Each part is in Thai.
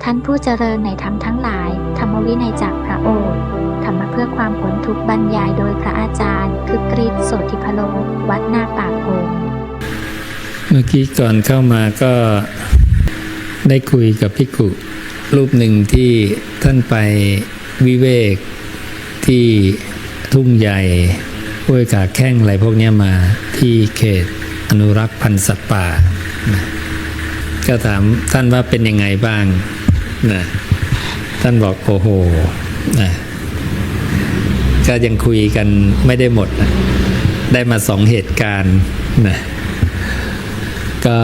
ท่านผู้เจริญในธรรมทั้งหลายธรรมวินัยจากพระโอษฐ์ธรรมะเพื่อความพ้นทุกข์บรรยายโดยพระอาจารย์คึกฤทธิ์โสธิพโลวัดนาปากโพงเมื่อกี้ก่อนเข้ามาก็ได้คุยกับภิกขุรูปหนึ่งที่ท่านไปวิเวกที่ทุ่งใหญ่ห้วยขาแข้งอะไรพวกนี้มาที่เขตอนุรักษ์พันธุ์สัตว์ป่านะก็ถามท่านว่าเป็นยังไงบ้างนะท่านบอกโอ้โหนะก็ยังคุยกันไม่ได้หมดนะได้มา2เหตุการณ์นะก็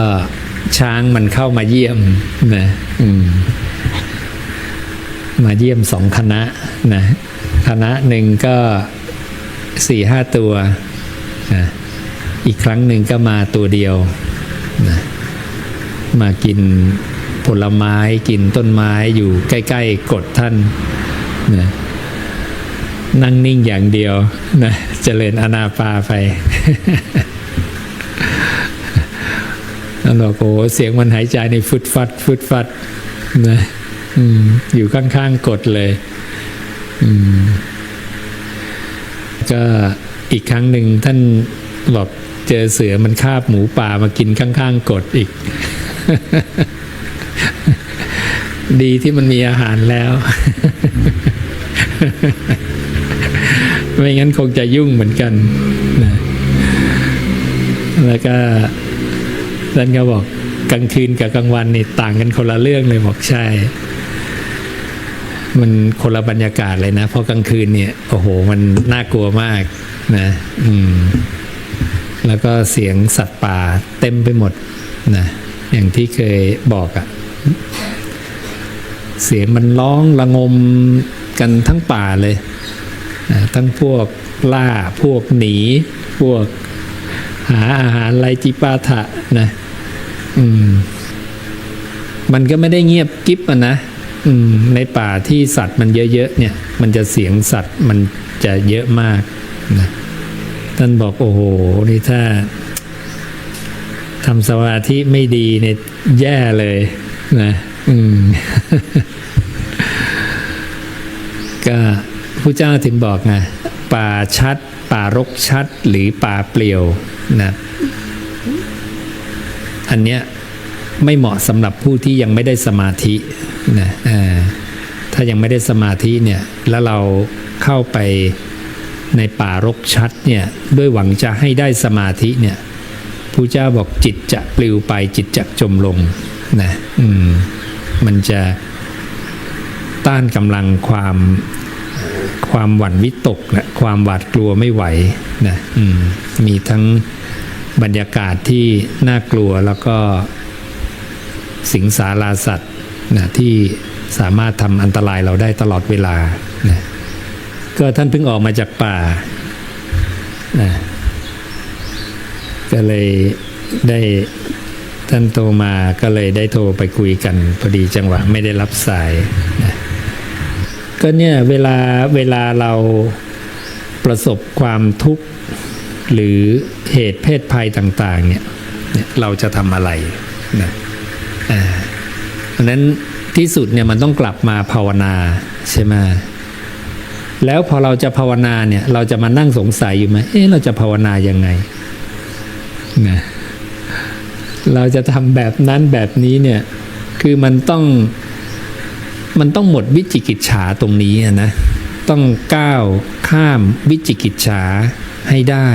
ช้างมันเข้ามาเยี่ยมนะมาเยี่ยม2คณะนะคณะหนึ่งก็ 4-5 ตัวนะอีกครั้งหนึ่งก็มาตัวเดียวนะมากินผลไม้กินต้นไม้อยู่ใกล้ๆกฏท่านนะนั่งนิ่งอย่างเดียวนะเจริญอานาปาไป แล้วเราโอ้เสียงมันหายใจในฟุดฟัดฟุดฟัดนะอยู่ข้างๆกฏเลยก็อีกครั้งหนึ่งท่านบอกเจอเสือมันคาบหมูป่ามากินข้างๆกฏอีก ดีที่มันมีอาหารแล้ว ไม่งั้นคงจะยุ่งเหมือนกันนะแล้วก็ท่านก็บอกกลางคืนกับกลางวันนี่ต่างกันคนละเรื่องเลยบอกใช่มันคนละบรรยากาศเลยนะเพราะกลางคืนเนี่ยโอ้โหมันน่ากลัวมากนะแล้วก็เสียงสัตว์ป่าเต็มไปหมดนะอย่างที่เคยบอกอะเสียงมันร้องระงมกันทั้งป่าเลยนะทั้งพวกล่าพวกหนีพวกหาอาหารไรจิปาถะนะมันก็ไม่ได้เงียบกิ๊บนะในป่าที่สัตว์มันเยอะๆเนี่ยมันจะเสียงสัตว์มันจะเยอะมากนะท่านบอกโอ้โหนี่ถ้าทำสมาธิไม่ดีเนี่ยแย่เลยนะก็พระเจ้าถึงบอกไงป่าชัดป่ารกชัดหรือป่าเปลี่ยวนะอันเนี้ยไม่เหมาะสำหรับผู้ที่ยังไม่ได้สมาธินะถ้ายังไม่ได้สมาธิเนี่ยแล้วเราเข้าไปในป่ารกชัดเนี่ยด้วยหวังจะให้ได้สมาธิเนี่ยพระเจ้าบอกจิตจะปลิวไปจิตจะจมลงนะมันจะต้านกำลังความหวั่นวิตกและความหวาดกลัวไม่ไหวนะมีทั้งบรรยากาศที่น่ากลัวแล้วก็สิงสาราสัตว์นะที่สามารถทำอันตรายเราได้ตลอดเวลานะก็ท่านเพิ่งออกมาจากป่านะก็เลยได้ท่านโทรมาก็เลยได้โทรไปคุยกันพอดีจังหวะไม่ได้รับสายนะก็เนี่ยเวลาเราประสบความทุกข์หรือเหตุเพศภัยต่างๆเนี่ยเราจะทำอะไรนะเพราะนั้นที่สุดเนี่ยมันต้องกลับมาภาวนาใช่ไหมแล้วพอเราจะภาวนาเนี่ยเราจะมานั่งสงสัยอยู่ไหมเราจะภาวนายังไงนะเราจะทำแบบนั้นแบบนี้เนี่ยคือมันต้องหมดวิจิกิจฉาตรงนี้นะต้องก้าวข้ามวิจิกิจฉาให้ได้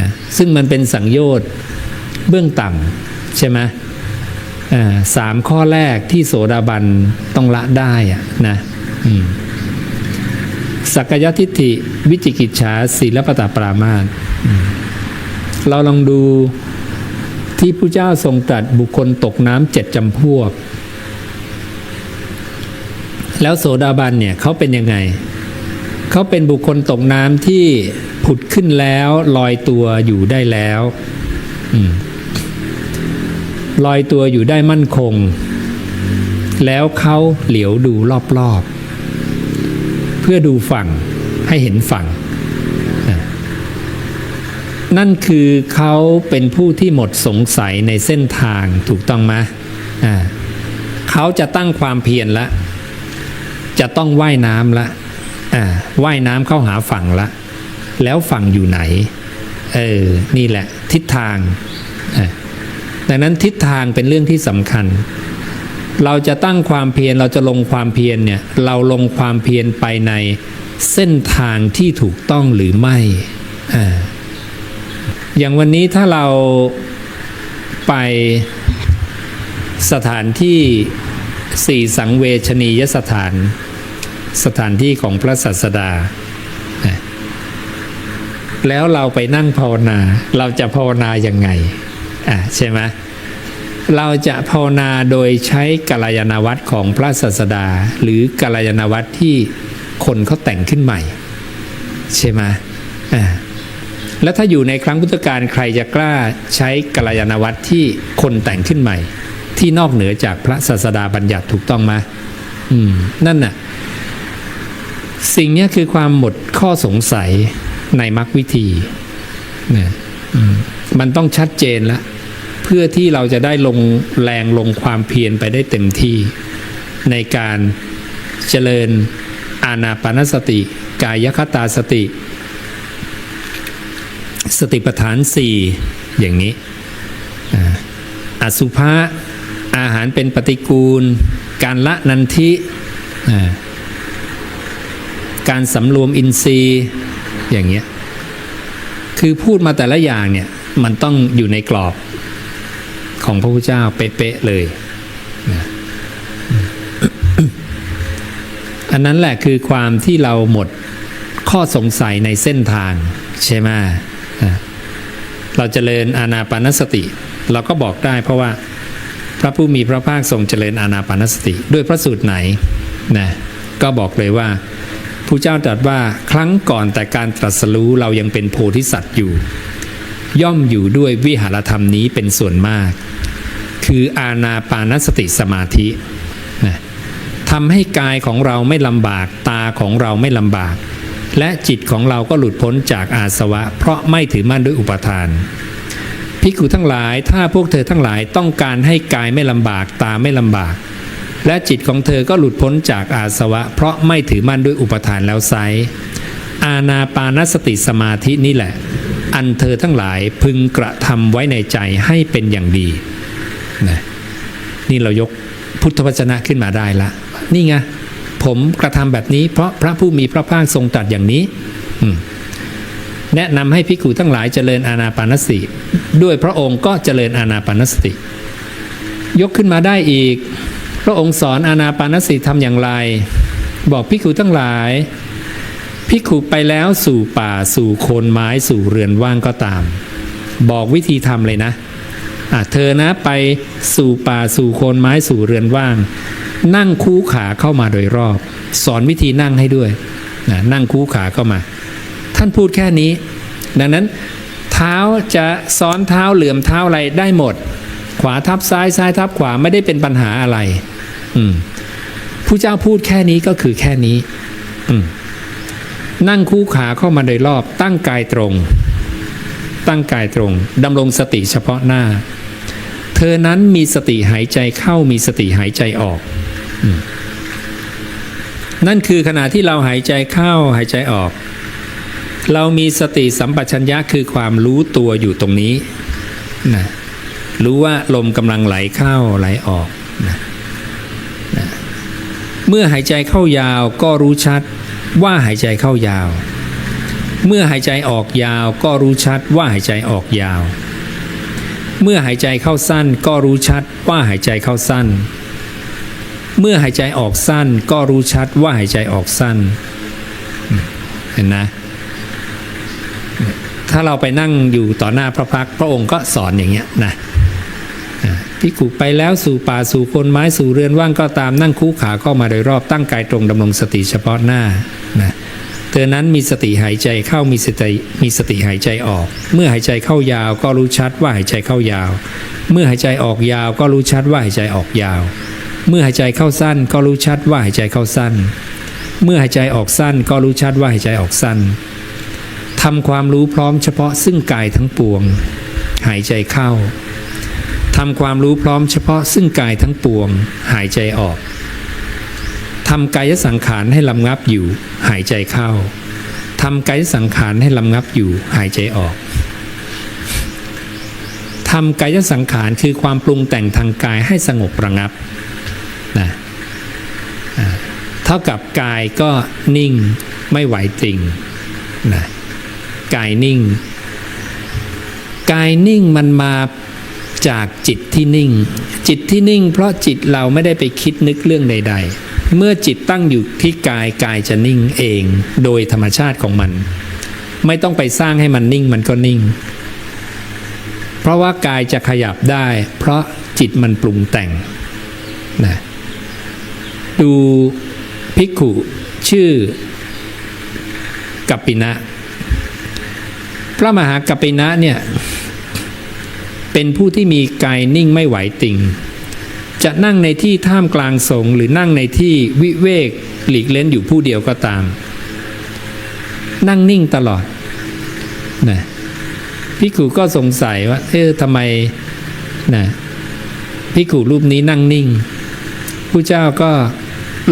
นะซึ่งมันเป็นสังโยชน์เบื้องต่ำใช่ไหม3 ข้อแรกที่โสดาบันต้องละได้นะสักกายทิฏฐิวิจิกิจฉาศีลปตปรามาสเราลองดูที่พระเจ้าทรงตรัสบุคคลตกน้ำ7 จำพวกแล้วโสดาบันเนี่ยเขาเป็นยังไงเขาเป็นบุคคลตกน้ำที่ผุดขึ้นแล้วลอยตัวอยู่ได้แล้วลอยตัวอยู่ได้มั่นคงแล้วเขาเหลียวดูรอบๆเพื่อดูฝั่งให้เห็นฝั่งนั่นคือเขาเป็นผู้ที่หมดสงสัยในเส้นทางถูกต้องไหม เขาจะตั้งความเพียรละจะต้องว่ายน้ำละว่ายน้ำเข้าหาฝั่งละแล้วฝั่งอยู่ไหนนี่แหละทิศทางดังนั้นทิศทางเป็นเรื่องที่สำคัญเราจะตั้งความเพียรเราจะลงความเพียรเนี่ยเราลงความเพียรไปในเส้นทางที่ถูกต้องหรือไม่อย่างวันนี้ถ้าเราไปสถานที่4สังเวชนียสถานที่ของพระศาสดาแล้วเราไปนั่งภาวนาเราจะภาวนายังไงใช่ไหมเราจะภาวนาโดยใช้กัลยาณวัตรของพระศาสดาหรือกัลยาณวัตรที่คนเขาแต่งขึ้นใหม่ใช่ไหมแล้วถ้าอยู่ในครั้งพุทธกาลใครจะกล้าใช้กัลยาณวัตรที่คนแต่งขึ้นใหม่ที่นอกเหนือจากพระศาสดาบัญญัติถูกต้องไหมนั่นน่ะสิ่งนี้คือความหมดข้อสงสัยในมรรควิธีเนี่ยมันต้องชัดเจนแล้วเพื่อที่เราจะได้ลงแรงลงความเพียรไปได้เต็มที่ในการเจริญอานาปานสติกายคตาสติสติปัฏฐาน4อย่างนี้อสุภะอาหารเป็นปฏิกูลการละนันทิการสำรวมอินทรีย์อย่างเงี้ยคือพูดมาแต่ละอย่างเนี่ยมันต้องอยู่ในกรอบของพระพุทธเจ้าเป๊ะๆเลยอันนั้นแหละคือความที่เราหมดข้อสงสัยในเส้นทางใช่ไหมเราเจริญอานาปานสติเราก็บอกได้เพราะว่าพระผู้มีพระภาคทรงเจริญอานาปานสติด้วยพระสูตรไหนนะก็บอกเลยว่าพระเจ้าตรัสว่าครั้งก่อนแต่การตรัสรู้เรายังเป็นโพธิสัตว์อยู่ย่อมอยู่ด้วยวิหารธรรมนี้เป็นส่วนมากคืออานาปานสติสมาธินะทำให้กายของเราไม่ลำบากตาของเราไม่ลำบากและจิตของเราก็หลุดพ้นจากอาสวะเพราะไม่ถือมั่นด้วยอุปทานภิกขุทั้งหลายถ้าพวกเธอทั้งหลายต้องการให้กายไม่ลำบากตาไม่ลำบากและจิตของเธอก็หลุดพ้นจากอาสวะเพราะไม่ถือมั่นด้วยอุปทานแล้วไซร้อานาปานสติสมาธินี่แหละอันเธอทั้งหลายพึงกระทำไว้ในใจให้เป็นอย่างดีนะนี่เรายกพุทธวจนะขึ้นมาได้ละนี่ไงผมกระทำแบบนี้เพราะพระผู้มีพระภาคทรงตรัสอย่างนี้แนะนำให้ภิกขุทั้งหลายเจริญอานาปานสติด้วยพระองค์ก็เจริญอานาปานสติยกขึ้นมาได้อีกพระองค์สอนอานาปานสติทำอย่างไรบอกภิกขุทั้งหลายภิกขุไปแล้วสู่ป่าสู่โคนไม้สู่เรือนว่างก็ตามบอกวิธีทำเลยนะเธอนะไปสู่ป่าสู่โคนไม้สู่เรือนว่างนั่งคู่ขาเข้ามาโดยรอบสอนวิธีนั่งให้ด้วยนั่งคู่ขาเข้ามาท่านพูดแค่นี้ดังนั้นเท้าจะซ้อนเท้าเหลื่อมเท้าอะไรได้หมดขวาทับซ้ายซ้ายทับขวาไม่ได้เป็นปัญหาอะไรผู้เจ้าพูดแค่นี้ก็คือแค่นี้นั่งคู่ขาเข้ามาโดยรอบตั้งกายตรงดำรงสติเฉพาะหน้าเธอนั้นมีสติหายใจเข้ามีสติหายใจออกนั่นคือขณะที่เราหายใจเข้าหายใจออกเรามีสติสัมปชัญญะคือความรู้ตัวอยู่ตรงนี้นะรู้ว่าลมกำลังไหลเข้าไหลออกนะเมื่อหายใจเข้ายาวก็รู้ชัดว่าหายใจเข้ายาวเมื่อหายใจออกยาวก็รู้ชัดว่าหายใจออกยาวเมื่อหายใจเข้าสั้นก็รู้ชัดว่าหายใจเข้าสั้นเมื่อหายใจออกสั้นก็รู้ชัดว่าหายใจออกสั้นเห็นนะถ้าเราไปนั่งอยู่ต่อหน้าพระพักตร์พระองค์ก็สอนอย่างเงี้ยนะภิกขุไปแล้วสู่ป่าสู่โคนไม้สู่เรือนว่างก็ตามนั่งคู่ขาเข้ามาโดยรอบตั้งกายตรงดำรงสติเฉพาะหน้านะเธอนั้นมีสติหายใจเข้ามีสติหายใจออกเมื่อหายใจเข้ายาวก็รู้ชัดว่าหายใจเข้ายาวเมื่อหายใจออกยาวก็รู้ชัดว่าหายใจออกยาวเมื่อหายใจเข้าสั้นก็รู้ชัดว่าหายใจเข้าสั้นเมื่อหายใจออกสั้นก็รู้ชัดว่าหายใจออกสั้นทำความรู้พร้อมเฉพาะซึ่งกายทั้งปวงหายใจเข้า ทำความรู้พร้อมเฉพาะซึ่งกายทั้งปวงหายใจออกทำกายสังขารให้ลำงับอยู่หายใจเข้าทำกายสังขารให้ลำงับอยู่หายใจออกทำกายสังขารคือความปรุงแต่งทางกายให้สงบระงับนะเท่ากับกายก็นิ่งไม่ไหวติงนะกายนิ่งกายนิ่งมันมาจากจิตที่นิ่งจิตที่นิ่งเพราะจิตเราไม่ได้ไปคิดนึกเรื่องใดๆเมื่อจิตตั้งอยู่ที่กายกายจะนิ่งเองโดยธรรมชาติของมันไม่ต้องไปสร้างให้มันนิ่งมันก็นิ่งเพราะว่ากายจะขยับได้เพราะจิตมันปรุงแต่งนะดูภิกขุชื่อกัปปินะพระมหากัปปินะเนี่ยเป็นผู้ที่มีกายนิ่งไม่ไหวติงจะนั่งในที่ท่ามกลางสงฆ์หรือนั่งในที่วิเวกหลีกเล้นอยู่ผู้เดียวก็ตามนั่งนิ่งตลอดนะภิกขุก็สงสัยว่าทำไมนะภิกขุรูปนี้นั่งนิ่งผู้เจ้าก็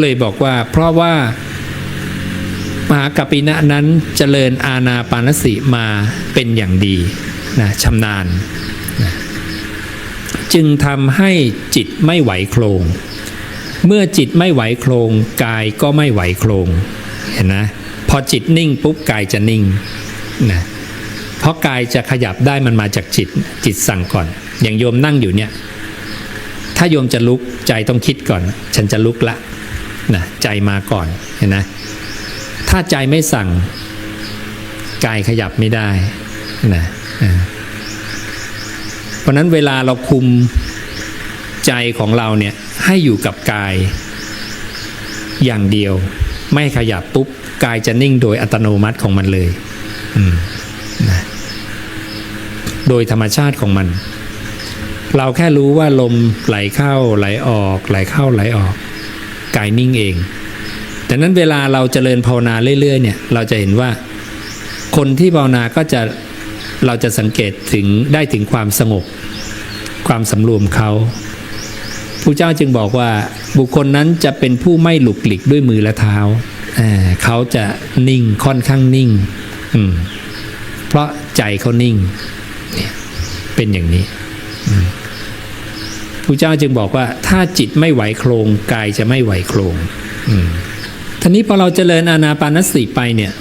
เลยบอกว่าเพราะว่ามหากัปปินะนั้นเจริญอานาปานสติมาเป็นอย่างดีนะชำนาญนะจึงทำให้จิตไม่ไหวโคลงเมื่อจิตไม่ไหวโคลงกายก็ไม่ไหวโคลงเห็นนะพอจิตนิ่งปุ๊บกายจะนิ่งนะเพราะกายจะขยับได้มันมาจากจิตสั่งก่อนอย่างโยมนั่งอยู่เนี่ยถ้าโยมจะลุกใจต้องคิดก่อนฉันจะลุกละนะใจมาก่อนเห็นนะถ้าใจไม่สั่งกายขยับไม่ได้นะเพราะนั้นเวลาเราคุมใจของเราเนี่ยให้อยู่กับกายอย่างเดียวไม่ขยับปุ๊บกายจะนิ่งโดยอัตโนมัติของมันเลยนะโดยธรรมชาติของมันเราแค่รู้ว่าลมไหลเข้าไหลออกไหลเข้าไหลออกกายนิ่งเองแต่นั้นเวลาเราเจริญภาวนาเรื่อยๆเนี่ยเราจะเห็นว่าคนที่ภาวนาก็จะเราจะสังเกตได้ถึงความสงบความสำรวมเขาพระเจ้าจึงบอกว่าบุคคลนั้นจะเป็นผู้ไม่หลุกหลิกด้วยมือและเท้าเขาจะนิ่งค่อนข้างนิ่งเพราะใจเขานิ่งเป็นอย่างนี้พระเจ้าจึงบอกว่าถ้าจิตไม่ไหวโคลงกายจะไม่ไหวโคลงทีนี้พอเราเจริญอานาปานสติไปเนี่ย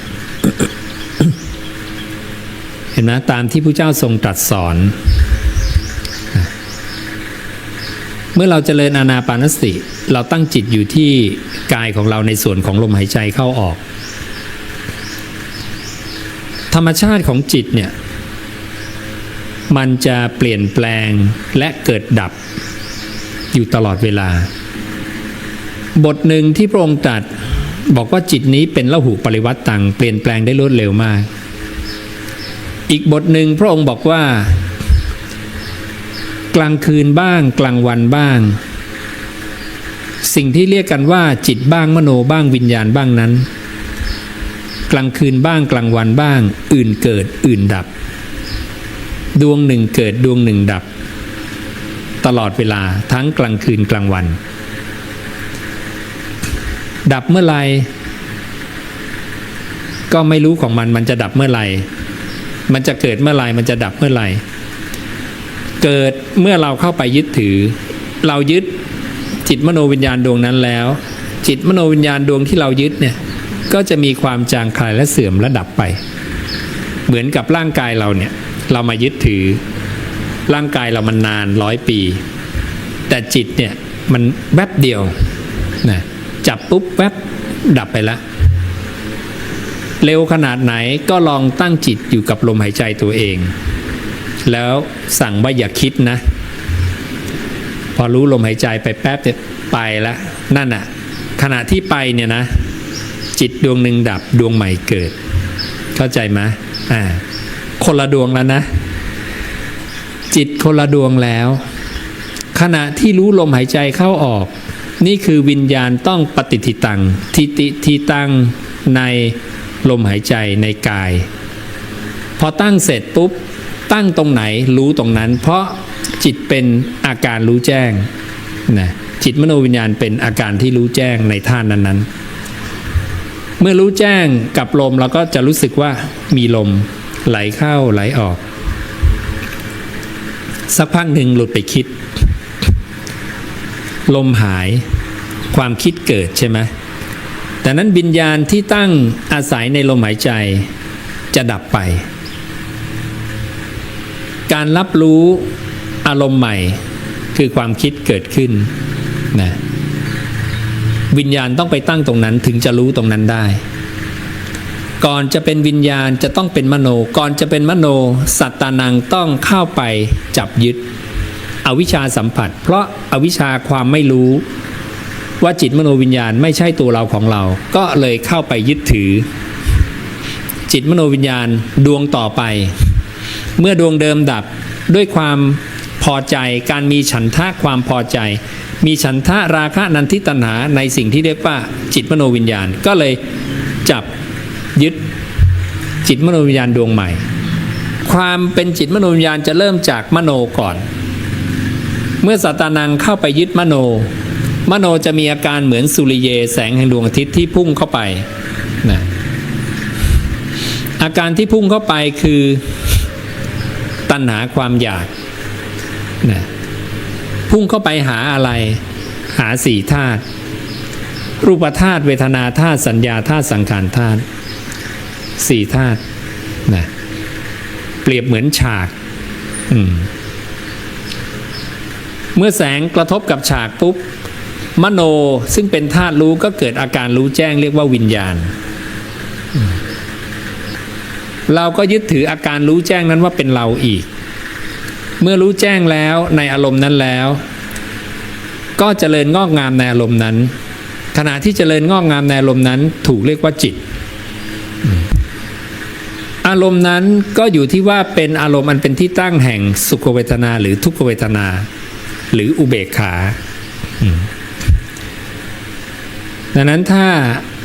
เห็นไหมตามที่พระเจ้าทรงตรัสสอนเมื่อเราเจริญอานาปานสติเราตั้งจิตอยู่ที่กายของเราในส่วนของลมหายใจเข้าออกธรรมชาติของจิตเนี่ยมันจะเปลี่ยนแปลงและเกิดดับอยู่ตลอดเวลาบทหนึ่งที่พระองค์ตรัสบอกว่าจิตนี้เป็นละหุปริวัตตังเปลี่ยนแปลงได้รวดเร็วมากอีกบทหนึ่งพระองค์บอกว่ากลางคืนบ้างกลางวันบ้างสิ่งที่เรียกกันว่าจิตบ้างมโนบ้างวิญญาณบ้างนั้นกลางคืนบ้างกลางวันบ้างอื่นเกิดอื่นดับดวงหนึ่งเกิดดวงหนึ่งดับตลอดเวลาทั้งกลางคืนกลางวันดับเมื่อไหร่ก็ไม่รู้ของมันจะดับเมื่อไหร่มันจะเกิดเมื่อไหร่มันจะดับเมื่อไหร่เกิดเมื่อเราเข้าไปยึดถือเรายึดจิตมโนวิญญาณดวงนั้นแล้วจิตมโนวิญญาณดวงที่เรายึดเนี่ยก็จะมีความจางคลายและเสื่อมและดับไปเหมือนกับร่างกายเราเนี่ยเรามายึดถือร่างกายเรามันนาน100 ปีแต่จิตเนี่ยมันแวบเดียวนะจับปุ๊บแวบดับไปแล้วเร็วขนาดไหนก็ลองตั้งจิตอยู่กับลมหายใจตัวเองแล้วสั่งว่าอย่าคิดนะพอรู้ลมหายใจไปแป๊บเดียวไปแล้วนั่นน่ะขณะที่ไปเนี่ยนะจิตดวงหนึ่งดับดวงใหม่เกิดเข้าใจไหมคนละดวงแล้วนะจิตคนละดวงแล้วขณะที่รู้ลมหายใจเข้าออกนี่คือวิญญาณต้องปฏิทิตังทิติทีตังในลมหายใจในกายพอตั้งเสร็จปุ๊บตั้งตรงไหนรู้ตรงนั้นเพราะ จิตเป็นอาการรู้แจ้งนะจิตมโนวิญญาณเป็นอาการที่รู้แจ้งในธาตุนั้นๆเมื่อรู้แจ้งกับลมเราก็จะรู้สึกว่ามีลมไหลเข้าไหลออกสักพักหนึ่งหลุดไปคิดลมหายความคิดเกิดใช่ไหมแต่นั้นวิญญาณที่ตั้งอาศัยในลมหายใจจะดับไปการรับรู้อารมณ์ใหม่คือความคิดเกิดขึ้นนะวิญญาณต้องไปตั้งตรงนั้นถึงจะรู้ตรงนั้นได้ก่อนจะเป็นวิญญาณจะต้องเป็นมโนก่อนจะเป็นมโนสัตตานังต้องเข้าไปจับยึดอวิชชาสัมผัสเพราะอวิชชาความไม่รู้ว่าจิตมโนวิญญาณไม่ใช่ตัวเราของเราก็เลยเข้าไปยึดถือจิตมโนวิญญาณดวงต่อไปเมื่อดวงเดิมดับด้วยความพอใจการมีฉันทะความพอใจมีฉันทะราคะนันทิตัณหาในสิ่งที่เรียกว่าจิตมโนวิญญาณก็เลยจับยึดจิตมโนวิญญาณดวงใหม่ความเป็นจิตมโนวิญญาณจะเริ่มจากมโนก่อนเมื่อสัตตานังเข้าไปยึดมโนจะมีอาการเหมือนสุริเยแสงแห่งดวงอาทิตย์ที่พุ่งเข้าไปนะอาการที่พุ่งเข้าไปคือตัณหาความอยากนะพุ่งเข้าไปหาอะไรหาสี่ธาตุรูปธาตุเวทนาธาตุสัญญาธาตุสังขารธาตุสี่ธาตุนะเปรียบเหมือนฉากเมื่อแสงกระทบกับฉากปุ๊บมโนซึ่งเป็นธาตุรู้ก็เกิดอาการรู้แจ้งเรียกว่าวิญญาณเราก็ยึดถืออาการรู้แจ้งนั้นว่าเป็นเราอีกเมื่อรู้แจ้งแล้วในอารมณ์นั้นแล้วก็เจริญงอกงามในอารมณ์นั้นขณะที่เจริญงอกงามในอารมณ์นั้นถูกเรียกว่าจิตอารมณ์นั้นก็อยู่ที่ว่าเป็นอารมณ์อันเป็นที่ตั้งแห่งสุขเวทนาหรือทุกขเวทนาหรืออุเบกขาดังนั้นถ้า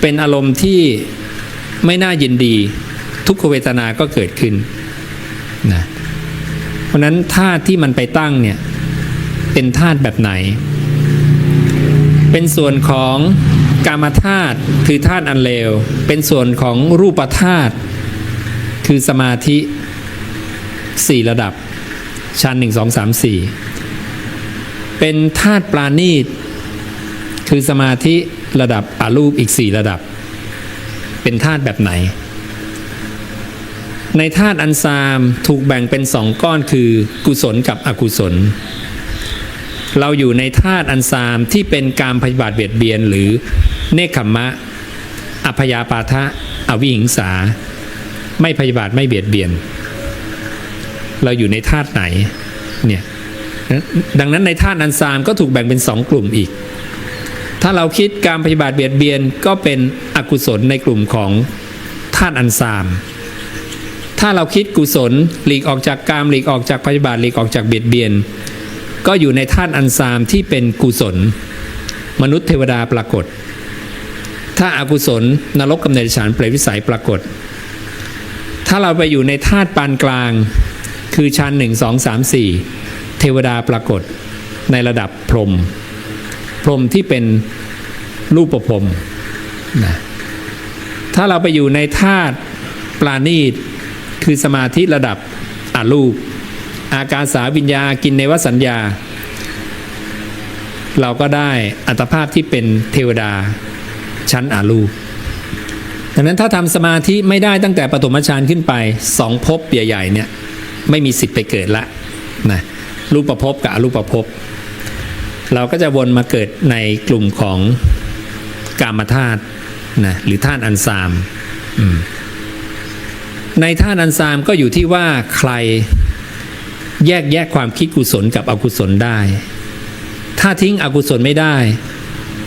เป็นอารมณ์ที่ไม่น่ายินดีทุกขเวทนาก็เกิดขึ้นนะเพราะนั้นธาตุที่มันไปตั้งเนี่ยเป็นธาตุแบบไหนเป็นส่วนของกามธาตุคือธาตุอันเลวเป็นส่วนของรูปธาตุคือสมาธิ4ระดับชั้น1 2 3 4เป็นธาตุปราณีตคือสมาธิระดับอรูปอีก4ระดับเป็นธาตุแบบไหนในธาตุอันซามถูกแบ่งเป็น2ก้อนคือกุศลกับอกุศลเราอยู่ในธาตุอันซามที่เป็นกามพยาบาทเบียดเบียนหรือเนคขมมะอพยาปาทะอวิหิงสาไม่พยาบาทไม่เบียดเบียนเราอยู่ในธาตุไหนเนี่ยดังนั้นในธาตุอันซามก็ถูกแบ่งเป็น2กลุ่มอีกถ้าเราคิดกามพยาบาทเบียดเบียนก็เป็นอกุศลในกลุ่มของธาตุอันซามถ้าเราคิดกุศลหลีกออกจากกามหลีกออกจากพยาบาทหลีกออกจากเบียดเบียนก็อยู่ในธาตุอันซามที่เป็นกุศลมนุษย์เทวดาปรากฏถ้าอกุศลนรกกำเนิดเดรัจฉานเปรตวิสัยปรากฏถ้าเราไปอยู่ในธาตุปานกลางคือชั้น1 2 3 4เทวดาปรากฏในระดับพรหมที่เป็นรูปพรหมนะถ้าเราไปอยู่ในธาตุปราณีตคือสมาธิระดับอรูปอากาสาวิญญากินเนวสัญญาเราก็ได้อัตภาพที่เป็นเทวดาชั้นอรูปดังนั้นถ้าทำสมาธิไม่ได้ตั้งแต่ปฐมฌานขึ้นไป2ภพใหญ่ๆเนี่ยไม่มีสิทธิ์ไปเกิดละนะรูปภพกับอรูปภพเราก็จะวนมาเกิดในกลุ่มของกามธาตุนะหรือธาตุอันซามในธาตุอันซามก็อยู่ที่ว่าใครแยกความคิดกุศลกับอกุศลได้ถ้าทิ้งอกุศลไม่ได้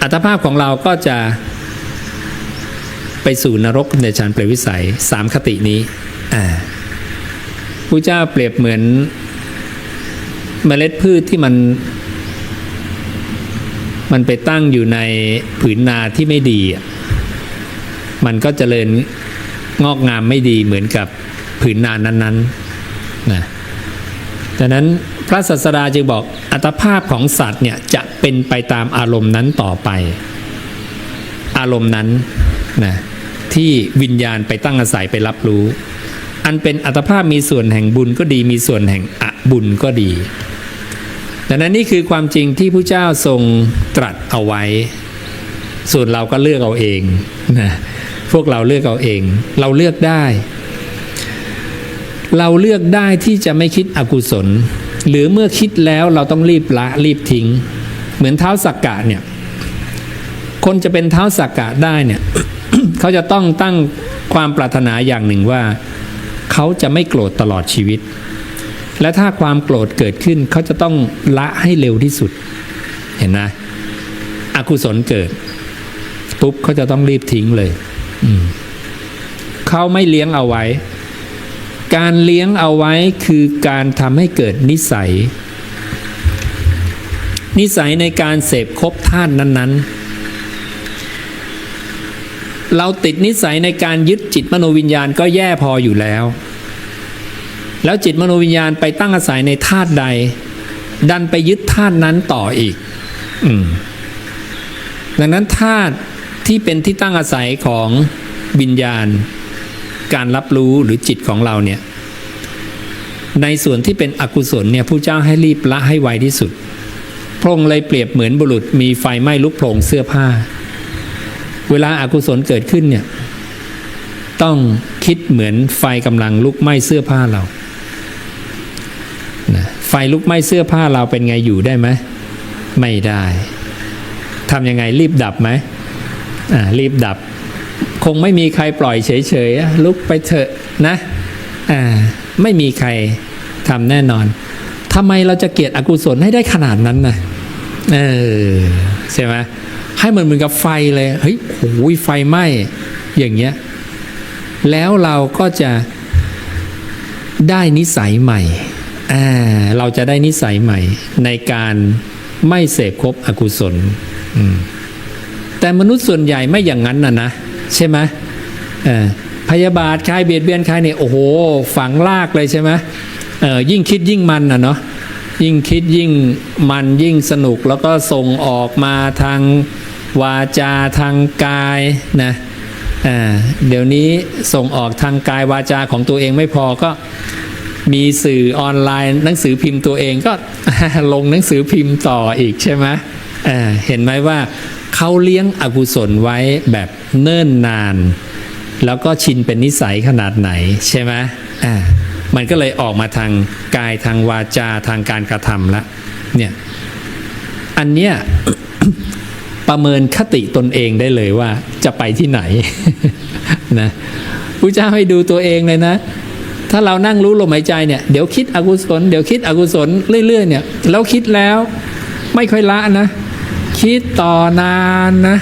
อัตภาพของเราก็จะไปสู่นรกในชั้นเปรตวิสัย3คตินี้พระเจ้าเปรียบเหมือนเมล็ดพืชที่มันไปตั้งอยู่ในผืนนาที่ไม่ดีมันก็เจริญงอกงามไม่ดีเหมือนกับผืนนานั้นๆนะดังนั้น พระศาสดาจึงบอกอัตภาพของสัตว์เนี่ยจะเป็นไปตามอารมณ์นั้นต่อไปอารมณ์นั้นนะที่วิญญาณไปตั้งอาศัยไปรับรู้อันเป็นอัตภาพมีส่วนแห่งบุญก็ดีมีส่วนแห่งอบุญก็ดีดังนั้นนี่คือความจริงที่พระเจ้าทรงตรัสเอาไว้ส่วนเราก็เลือกเอาเองนะพวกเราเลือกเอาเองเราเลือกได้ที่จะไม่คิดอกุศลหรือเมื่อคิดแล้วเราต้องรีบละรีบทิ้งเหมือนเท้าสักกะเนี่ยคนจะเป็นเท้าสักกะได้เนี่ย เขาจะต้องตั้งความปรารถนาอย่างหนึ่งว่าเขาจะไม่โกรธตลอดชีวิตและถ้าความโกรธเกิดขึ้นเขาจะต้องละให้เร็วที่สุดเห็นไหมอกุศลเกิดปุ๊บเขาจะต้องรีบทิ้งเลยเขาไม่เลี้ยงเอาไว้การเลี้ยงเอาไว้คือการทำให้เกิดนิสัยในการเสพคบธาตุนั้นๆเราติดนิสัยในการยึดจิตมโนวิญญาณก็แย่พออยู่แล้วจิตมโนวิญญาณไปตั้งอาศัยในธาตุใดดันไปยึดธาตุนั้นต่ออีกดังนั้นธาตุที่เป็นที่ตั้งอาศัยของวิญญาณการรับรู้หรือจิตของเราเนี่ยในส่วนที่เป็นอกุศลเนี่ยผู้เจ้าให้รีบละให้ไวที่สุดพระองค์เลยเปรียบเหมือนบุรุษมีไฟไหม้ลุกโผล่เสื้อผ้าเวลาอกุศลเกิดขึ้นเนี่ยต้องคิดเหมือนไฟกำลังลุกไหม้เสื้อผ้าเราไฟลุกไหม้เสื้อผ้าเราเป็นไงอยู่ได้ไหมไม่ได้ทำยังไงรีบดับไหมรีบดับคงไม่มีใครปล่อยเฉยๆลุกไปเถอะนะไม่มีใครทำแน่นอนทำไมเราจะเกลียดอกุศลให้ได้ขนาดนั้นนะใช่ไหมให้มันเหมือนกับไฟเลยเฮ้ยโอ้ยไฟไหม้อย่างเงี้ยแล้วเราก็จะได้นิสัยใหม่เราจะได้นิสัยใหม่ในการไม่เสพคบอกุศลแต่มนุษย์ส่วนใหญ่ไม่อย่างนั้นนะใช่ไหมพยาบาทใครเบียดเบียนใครเนี่ยโอ้โหฝังลากเลยใช่ไหมยิ่งคิดยิ่งมันเนาะยิ่งคิดยิ่งมันยิ่งสนุกแล้วก็ส่งออกมาทางวาจาทางกายนะเดี๋ยวนี้ส่งออกทางกายวาจาของตัวเองไม่พอก็มีสื่อออนไลน์หนังสือพิมพ์ตัวเองก็ ลงหนังสือพิมพ์ต่ออีกใช่ไหมเห็นไหมว่าเขาเลี้ยงอกุศลไว้แบบเนิ่นนานแล้วก็ชินเป็นนิสัยขนาดไหนใช่ไหมมันก็เลยออกมาทางกายทางวาจาทางการกระทำละเนี่ยอันเนี้ย ประเมินคติตนเองได้เลยว่าจะไปที่ไหน นะพระเจ้าให้ดูตัวเองเลยนะถ้าเรานั่งรู้ลมหายใจเนี่ยเดี๋ยวคิดอกุศลเดี๋ยวคิดอกุศลเรื่อยๆเนี่ยแล้วคิดแล้วไม่ค่อยละนะคิดต่อนานนะ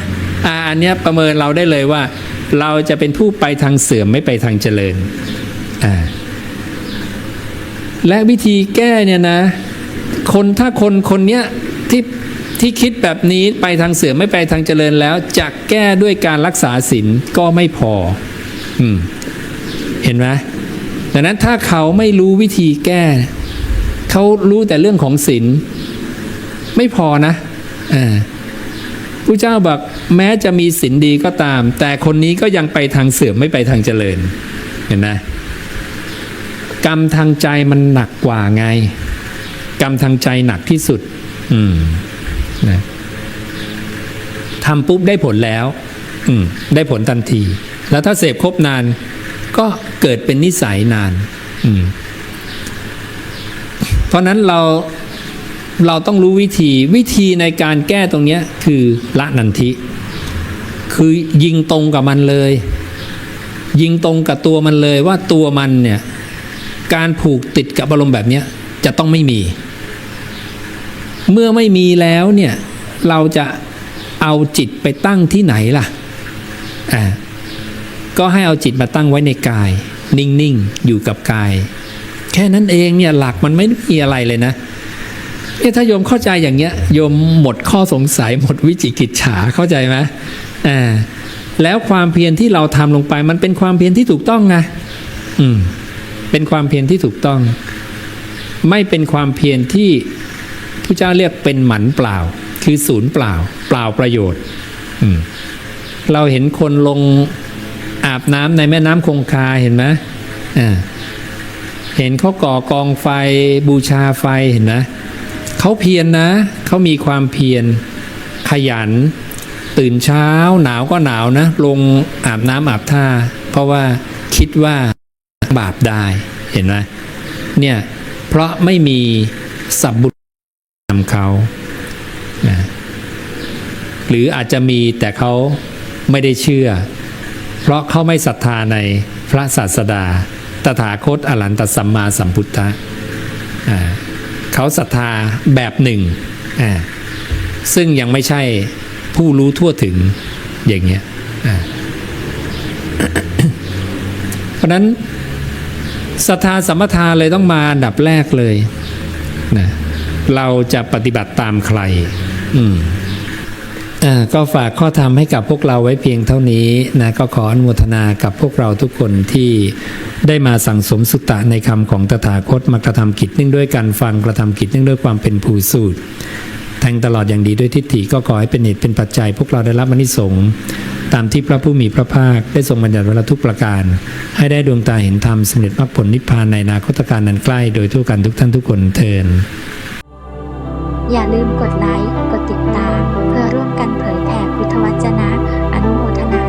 อันเนี้ยประเมินเราได้เลยว่าเราจะเป็นผู้ไปทางเสื่อมไม่ไปทางเจริญและวิธีแก้เนี่ยนะถ้าคนเนี้ยที่คิดแบบนี้ไปทางเสื่อมไม่ไปทางเจริญแล้วจะแก้ด้วยการรักษาศีลก็ไม่พอเห็นไหมดังนั้นถ้าเขาไม่รู้วิธีแก้เขารู้แต่เรื่องของศีลไม่พอนะพระเจ้าบอกแม้จะมีศีลดีก็ตามแต่คนนี้ก็ยังไปทางเสื่อมไม่ไปทางเจริญเห็นไหมกรรมทางใจมันหนักกว่าไงกรรมทางใจหนักที่สุดนะทำปุ๊บได้ผลแล้วได้ผลทันทีแล้วถ้าเสพครบนานก็เกิดเป็นนิสัยนานเพราะนั้นเราต้องรู้วิธีในการแก้ตรงนี้คือละนันทิคือยิงตรงกับมันเลยยิงตรงกับตัวมันเลยว่าตัวมันเนี่ยการผูกติดกับอารมณ์แบบนี้จะต้องไม่มีเมื่อไม่มีแล้วเนี่ยเราจะเอาจิตไปตั้งที่ไหนล่ะก็ให้เอาจิตมาตั้งไว้ในกายนิ่งๆอยู่กับกายแค่นั้นเองเนี่ยหลักมันไม่มีอะไรเลยนะถ้าโยมเข้าใจอย่างเงี้ยโยมหมดข้อสงสัยหมดวิจิกิจฉาเข้าใจไหมแล้วความเพียรที่เราทำลงไปมันเป็นความเพียรที่ถูกต้องไงเป็นความเพียรที่ถูกต้อง ไม่เป็นความเพียรที่พระเจ้าเรียกเป็นหมันเปล่าคือศูนย์เปล่าเปล่าประโยชน์เราเห็นคนลงอาบน้ำในแม่น้ำคงคาเห็นไหมเห็นเขาก่อกองไฟบูชาไฟเห็นไหมเขาเพียรนะเขามีความเพียรขยันตื่นเช้าหนาวก็หนาวนะลงอาบน้ำอาบท่าเพราะว่าคิดว่าบาปได้เห็นไหมเนี่ยเพราะไม่มีสัพบุรุษนำเขาหรืออาจจะมีแต่เขาไม่ได้เชื่อเพราะเขาไม่ศรัทธาในพระศาสดาตถาคตอรหันตสัมมาสัมพุทธะเขาศรัทธาแบบหนึ่งซึ่งยังไม่ใช่ผู้รู้ทั่วถึงอย่างเงี้ยเพราะนั้นศรัทธาสัมปทาเลยต้องมาอันดับแรกเลยนะเราจะปฏิบัติตามใครก็ฝากข้อธรรมให้กับพวกเราไว้เพียงเท่านี้นะก็ขออนุโมทนากับพวกเราทุกคนที่ได้มาสั่งสมสุตตะในคำของตถาคตมากระทำกิจเนื่องด้วยการฟังกระทำกิจเนื่องด้วยความเป็นผู้สูตรแทงตลอดอย่างดีด้วยทิฏฐิก็ขอให้เป็นเหตุเป็นปัจจัยพวกเราได้รับอานิสงส์ตามที่พระผู้มีพระภาคได้ทรงบัญญัติไว้แล้วทุกประการให้ได้ดวงตาเห็นธรรมสำเร็จมรรคผลนิพพานในอนาคตการนั้นใกล้โดยทั่วกันทุกท่านทุกคนเทอญอย่าลืมกดไลค์กดติดตามเพื่อร่วมกันเผยแผ่พุทธวจนะอนุโมทนา